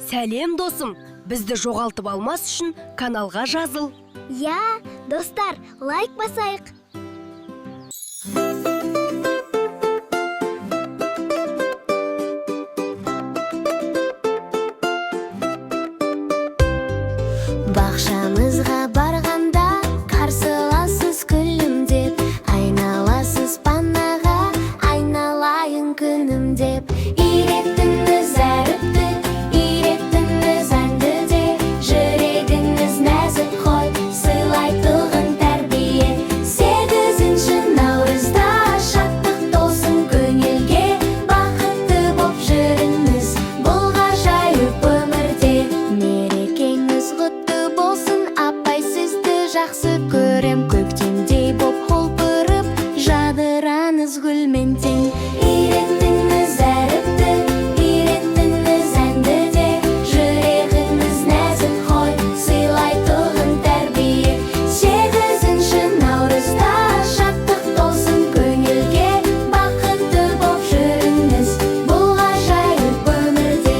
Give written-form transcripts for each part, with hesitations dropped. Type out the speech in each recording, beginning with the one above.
Сәлем досым, бізді жоғалтып алмас үшін каналға жазыл. Я, достар, лайк басайық. Бақшамызға барғанда қарсыласыз күлімдеп, айналасыз панаға, айналайын күнім деп. Үйреттіңіз әріпті, үйреттіңіз әнді де, жүрегіңіз нәзік қой, сыйлайтұғын тәрбие. 8-ші наурызда шаттық толсын көңілге, бақытты боп жүріңіз бұл ғажайып өмірде. Мерекеңіз құтты болсын, апай сізді жақсы көрем, көктемдей боп құлпырып, жадыраныз гүлмен тең. Үйреттіңіз әріпті, үйреттіңіз әнді де, жүрегіңіз нәзік қой, сыйлайтұғын тәрбие. 8-ші наурызда шаттық толсын көңілге, бақытты боп жүріңіз бұл ғажайып өмірде.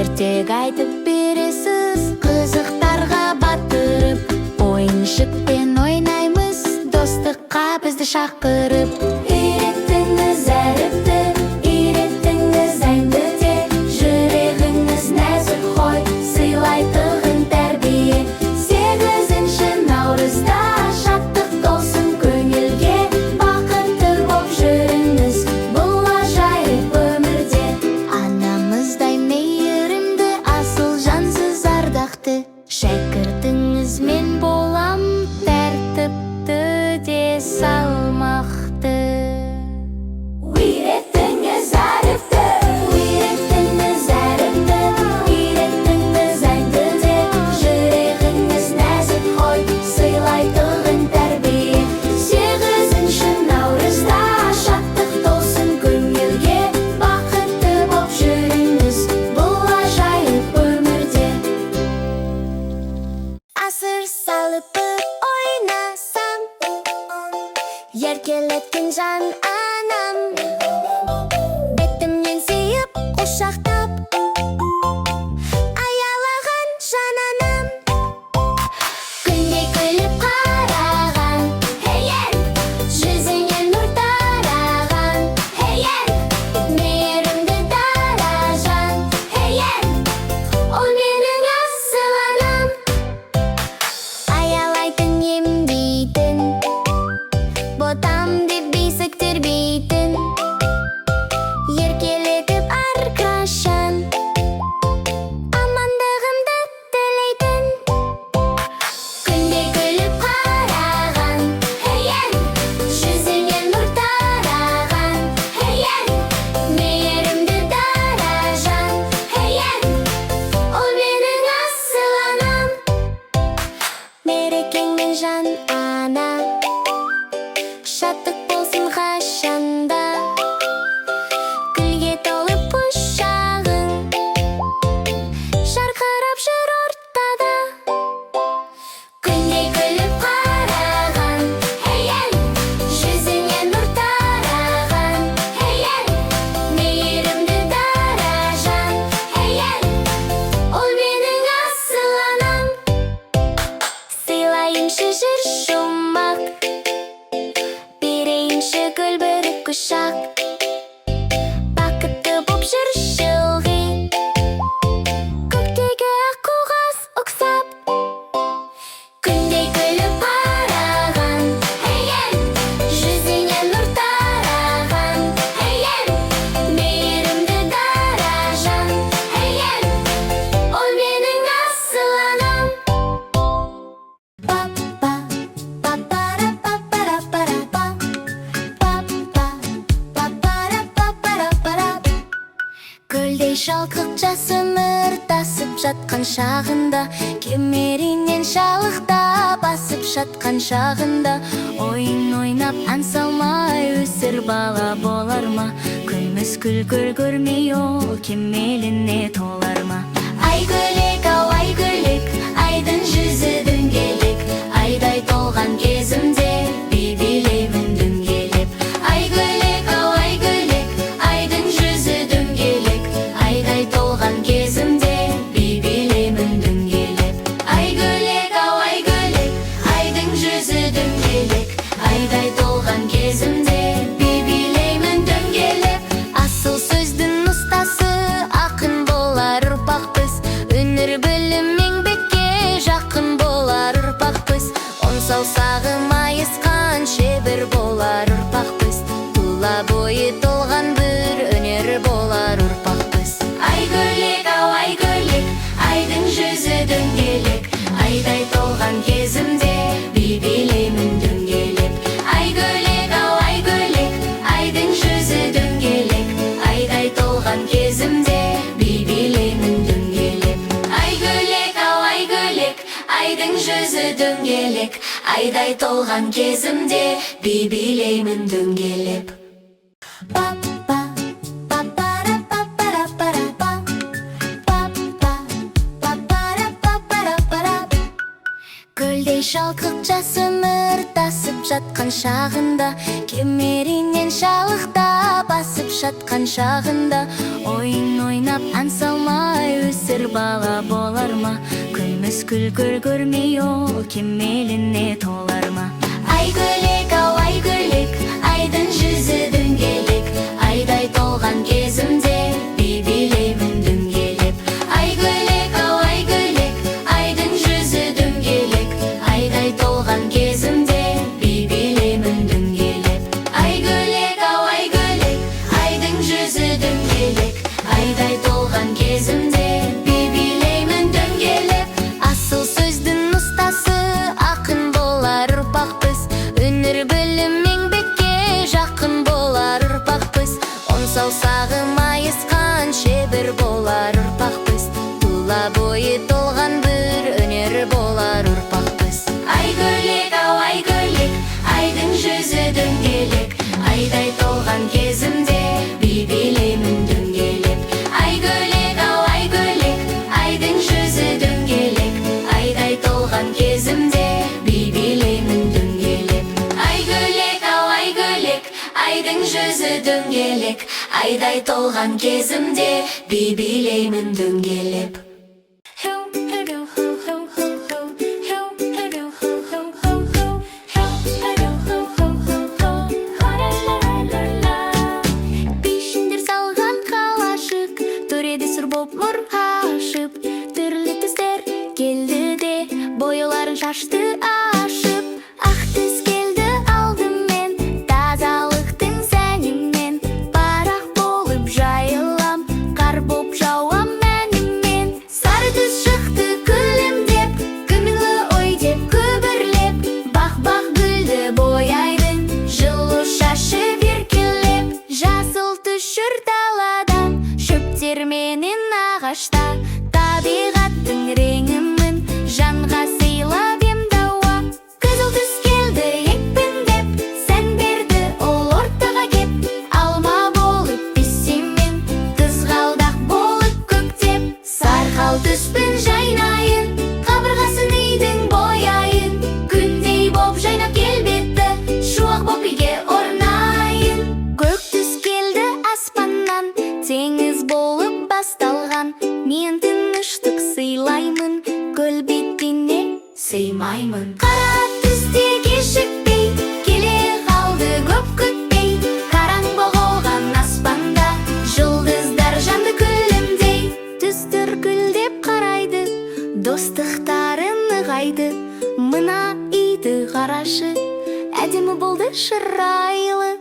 Ертек айтып бересіз, қызықтарға батырып, ойыншықпен ойнаймыз, достыққа бізді шақырып. Үйреттіңіз әріпті, үйреттіңіз әнді де, жүрегіңіз нәзік қой, сыйлайтұғын тәрбие. 8-ші наурызда шаттық толсын көңілге, бақытты боп жүріңіз бұл ғажайып өмірде. Анамыздай мейірімді, асыл жансыз ардақты, шәкіртіңізмен болам, тәртіпті де салмақты. Үйреттіңіз әріпті, үйреттіңіз әріпті, үйреттіңіз әнді де, жүрегіңіз нәзік қой, сыйлайтұғын тәрбие. 8-ші наурызда шаттық толсын көңілге, бақытты боп жүріңіз бұл ғажайып өмірде. Асыр салып ойнасам, еркелеткен жан анам, бетімнен сүйіп құшақтап, аялаған жан анам. Күндей күліп қараған, хей-ен, жүзінен нұр тараған, хей-ен, мейірімді дара жан, хей-ен, ол менің асыл анам. Аялайтын, емдейтін, ботам деп бесік тербейтін, еркелетіп әрқашан амандығымды тілейтін. Күндей күліп қараған, хей-ен, жүзінен нұр тараған, хей-ен, мейірімді дара жан, хей-ен, ол менің асыл анам. Мерекеңмен жан ана, шаттық болсын қашанда, гүлге толы құшағың, жарқырап жүр ортада. Күндей күліп қараған, хей-ен, жүзінен нұр тараған, хей-ен, мейірімді дара жан, хей-ен, ол менің асыл анам. Сыйлайыншы жыр жұмақ, берейінші гүл бір құшақ, бақытты боп жүр жылғы, көктегі аққу қаз ұқсап. Күндей күліп қараған, хей-ен, жүзінен нұр тараған, хей-ен, мейірімді дара жан, хей-ен, ол менің асыл анам. Па-па, па-пара-па-пара-пара-па, па-па, па-пара-па-пара-пара. Гүлдей шалқып жасымыр тасып жатқан шағында, кемерінен шалықта басып жатқан шағында, ойын ойнап ән салмай өсір бала болар ма? Күміс күлгір көрмей ол кемеліне толар ма? Ай гүлек, ау ай гүлек, айдың жүзі дөңгелек, айдай толған кезімде би билеймін дөңгелеп. Ай гүлек, ау ай гүлек, айдың жүзі дөңгелек, айдай толған кезімде би жүзі дөңгелек, айдай толған кезімде би билеймін дөңгелеп. Көлдей шалқық жасым ыртасып жатқан шағында, кемерінен шалықта басып жатқан шағында, ойын ойнап ән салмай өсір бала болар ма? Күміс күлгір көрмей ол кемеліне толар ма? Ай гөлек, ау ай гөлек, айдың жүзі дөңгелек, айдай толған кезімде би билеймін дөңгелеп. Ай гөлек, ау ай гөлек, айдың жүзі дөңгелек, айдай толған кезімде би билеймін дөңгелеп. Ай гөлек, ау ай гөлек, айдың жүзі дөңгелек, айдай толған кезімде би билеймін дөңгелеп. Асыл сөздің ұстасы ақын болар ұрпақпыз, өнер білім еңбекке жақын болар ұрпақпыз. Он саусағы майысқан шебір болар ұрпақпыз, тұла бойы толған бір өнер болар ұрпақпыз. Ай гөлек, ау ай гөлек, айдың жүзі дөңгелек, айдай толған кезімде би билеймін дөңгелеп. Ай гөлек, ау ай гөлек, айдың жүзі дөңгелек, айдай толған кезімде би билеймін дөңгелеп. Ай гөлек, ау ай гөлек, айдың жүзі дөңгелек, айдай толған кезімде би билеймін дөңгелеп. Бишіндер салған қалашық, төреді сұр боп нұр ашып, түрлі түстер келді де бояуларын шашты ашып. Ақ түс келді алдымен тазалықтың сәнімен, парақ болып жайылам, қар боп жауам мәнімен. Сары түс шықты күлімдеп, күмілі ой деп күбірлеп, бақ-бақ гүлді бояйдың жылы шашы беркелеп. Жасыл түс жүр даладан, шөптер менен ағашта, табиғаттың реңімін жанға сыйлап ем дауа. Қызыл түс келді екпіндеп, сән берді ол ортаға кеп, алма болып піссемен, қызғалдақ болып көктеп. Сарқал түспін жайнайын, қабырғасын үйдің бояйын, күндей боп жайнап келбетті, шуақ боп үйге орнайын. Көк түс келді аспаннан, теңіз болып басталған, мен тыныштық сыйлаймын, көл бетіне сыймаймын. Қара түсте кешікпей, келе қалды көп күтпей, қараң боғылған аспанда, жұлдыздар жанды күлімдей. Түстер гүлдеп қарайды, достықтары нығайды, мына үйді қарашы, әдемі болды шырайлы.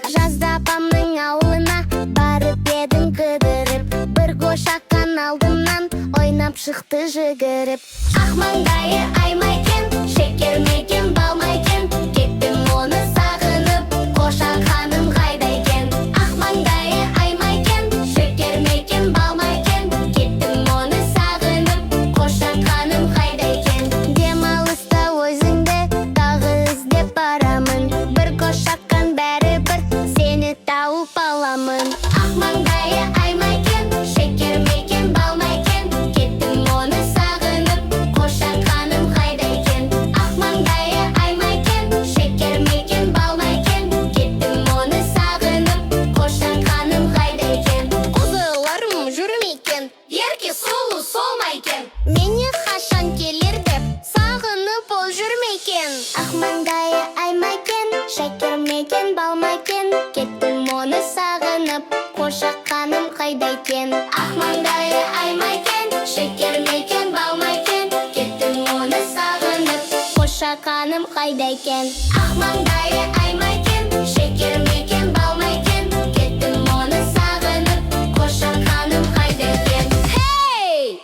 Жазда апамның ауылына барып едім кідіріп, бір қошаққан алдымнан ойнап шықты жүгіріп. Ақ маңдайы аймайкен, шекер мекен балмайкен, кеттім оны сағынып, қошаққаным қайда екен. Ақ маңдайы аймайкен, шекер мекен балмайкен, кеттім оны сағынып, қошаққаным қайда екен. Демалыста өзіңді тағы іздеп барамын, бір қошаққан бәрібір сені тауып аламын. Ақ маңдайы аймайкен, шекер мекен балмайкен, кеттім оны сағынып, қошаққаным қайда екен. Ақ маңдайы аймайкен, шекер мекен балмайкен, кеттім оны сағынып, қошаққаным қайда екен. Қызыларым жүрмекен, ерке сұлу солмайкен, мені қашан келер деп сағынып ол жүрмекен. Ақ маңдайы аймайкен, шекер мекен балмайкен, кеттім оны сағынып, қошаққаным қайда екен. Ақ маңдайы аймайкен, шекер мекен балмайкен, кеттім оны сағынып, қошаққаным қайда екен. Ақ маңдайы аймайкен, шекер мекен балмайкен, кеттім оны сағынып, қошаққаным қайда екен. Hey!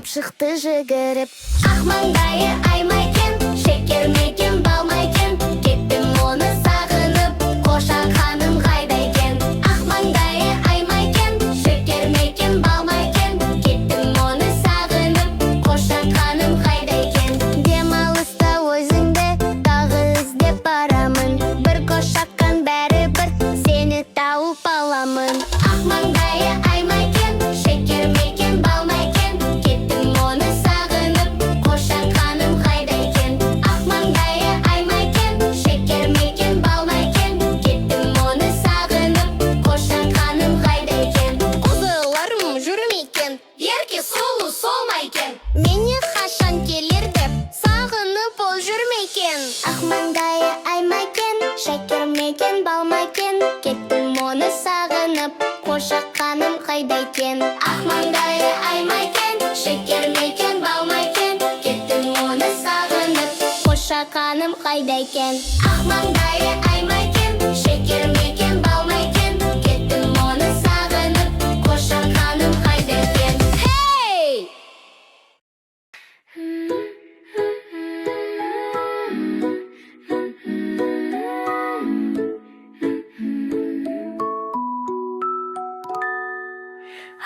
шықты жүгіріп. Ақ маңдайы аймайкен, шекер мекен, балмайкен, кеттім оны сағынып, қошақаным қайда екен. Ақ маңдайы аймайкен, шекер мекен, балмайкен, кеттім оны сағынып, қошақаным қайда екен. Демалыста өзіңді тағы іздеп барамын, бір қошаққан бәрібір сені тауып аламын. Ақ маңдайы аймайкен, шекер мекен, балмайкен, кеттім оны сағынып, қошақаным қайда екен. Ақ маңдайы аймайкен, шекер мекен, балмайкен, кеттім оны сағынып, қошақаным қайда екен. Қозыларым жүрмекен, ерке сұлу сол ма екен? Мені қашан келер деп сағынып ол жүрмекен. Ақ маңдайы аймайкен, шекер мекен, балмайкен, кеттім оны сағынып, қошақаным қайда екен. Ақ маңдайы аймайкен, шекер мекен, балмайкен, кеттім оны сағынып, қошақаным қайда екен. Ақ маңдайы аймайкен, шекер мекен, балмайкен, кеттім оны сағынып, қошақаным қайда екен. Хей!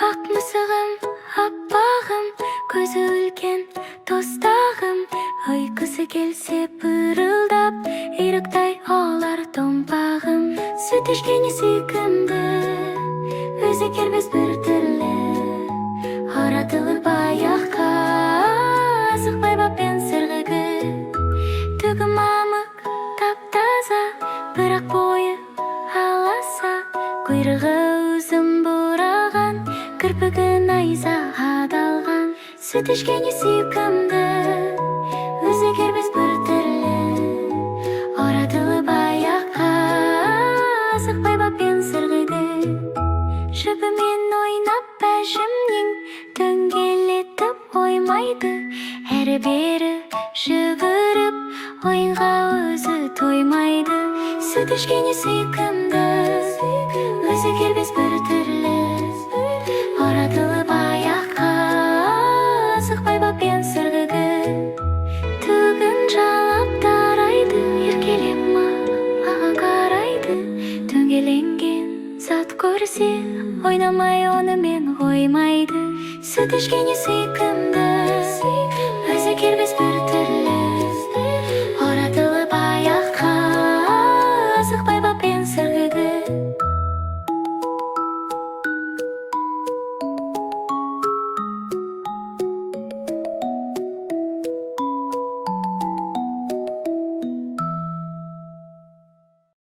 Ақ мысығым, аппағым, көзі үлкен тостағым, ұйқысы келсе пырылдап, иректай алар томпағым. Сүт ішкені сүйкімді, өзі келбес бір түрлі, аратылып аяққа, асықпай баппен сырғығы. Түгі мамық, тап-таза, бірақ бойы аласа, құйрығы ұзын бұраған, кірпігі найза адалған. Сүт ішкені сүйкімді, өзі кербес бір түрлі, аратылып аяққа, асықпай баппен сырғыды. Жібімен ойнап әжімнен дөңгелетіп оймайды, әрі-бері жүгіріп, ойынға өзі тоймайды. Сүт ішкені сүйкімді, өзі кербес бір түрлі, аратылып аяққа, асықпай баппен сырғыды. Түгін жалап тарайды, еркелеп маған қарайды. Дөңгеленген зат көрсе, ойнамай онымен қоймайды. Сүт ішкені сүйкімді,